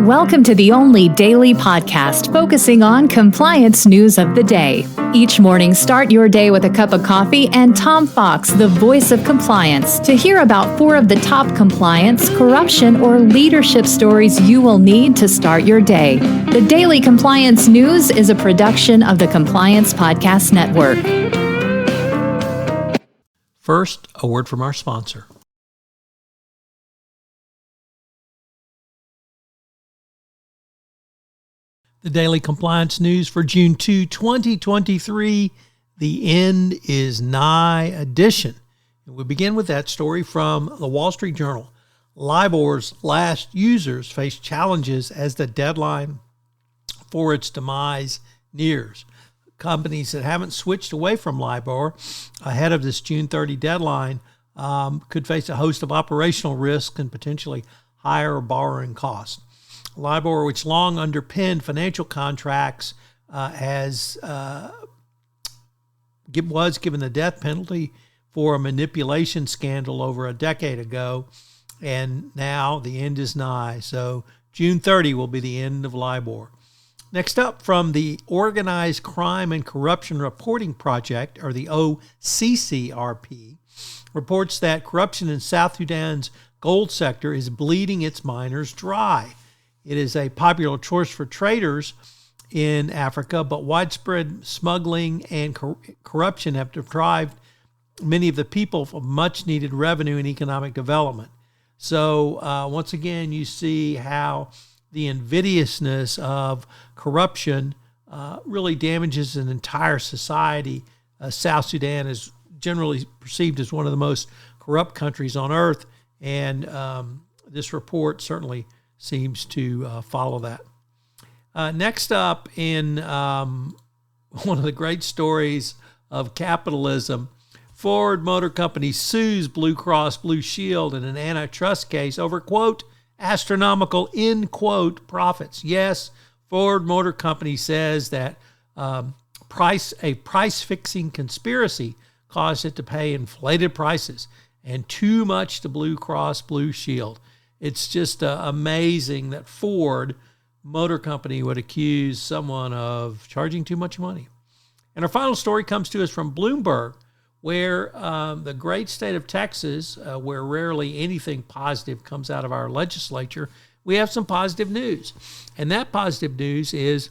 Welcome to the only daily podcast focusing on compliance news of the day. Each morning, start your day with a cup of coffee and Tom Fox, the voice of compliance, to hear about 4 of the top compliance, corruption, or leadership stories you will need to start your day. The Daily Compliance News is a production of the Compliance Podcast Network. First, a word from our sponsor. The Daily Compliance News for June 2, 2023, The End is Nigh edition. And we begin with that story from the Wall Street Journal. LIBOR's last users face challenges as the deadline for its demise nears. Companies that haven't switched away from LIBOR ahead of this June 30 deadline could face a host of operational risks and potentially higher borrowing costs. LIBOR, which long underpinned financial contracts, was given the death penalty for a manipulation scandal over a decade ago, and now the end is nigh. So June 30 will be the end of LIBOR. Next up, from the Organized Crime and Corruption Reporting Project, or the OCCRP, reports that corruption in South Sudan's gold sector is bleeding its miners dry. It is a popular choice for traders in Africa, but widespread smuggling and corruption have deprived many of the people of much-needed revenue and economic development. So once again, you see how the invidiousness of corruption really damages an entire society. South Sudan is generally perceived as one of the most corrupt countries on earth, and this report certainly seems to follow that. Next up, in one of the great stories of capitalism, Ford Motor Company sues Blue Cross Blue Shield in an antitrust case over, quote, astronomical, end quote, profits. Yes, Ford Motor Company says that a price-fixing conspiracy caused it to pay inflated prices and too much to Blue Cross Blue Shield. It's just amazing that Ford Motor Company would accuse someone of charging too much money. And our final story comes to us from Bloomberg, where the great state of Texas, where rarely anything positive comes out of our legislature, we have some positive news. And that positive news is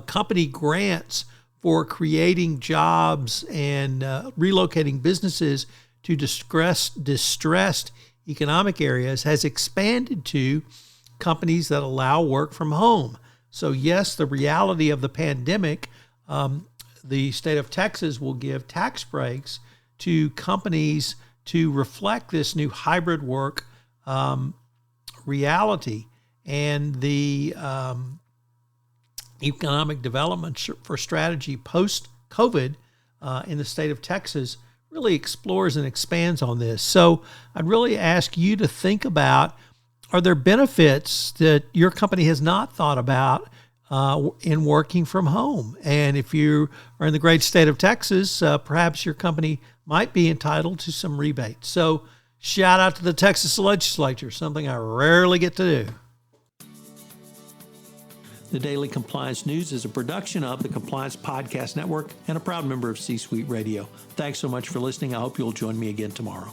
company grants for creating jobs and relocating businesses to distressed economic areas has expanded to companies that allow work from home. So yes, the reality of the pandemic, the state of Texas will give tax breaks to companies to reflect this new hybrid work reality. And the economic development for strategy post-COVID in the state of Texas really explores and expands on this. So I'd really ask you to think about, are there benefits that your company has not thought about in working from home? And if you are in the great state of Texas, perhaps your company might be entitled to some rebates. So shout out to the Texas legislature, something I rarely get to do. The Daily Compliance News is a production of the Compliance Podcast Network and a proud member of C-Suite Radio. Thanks so much for listening. I hope you'll join me again tomorrow.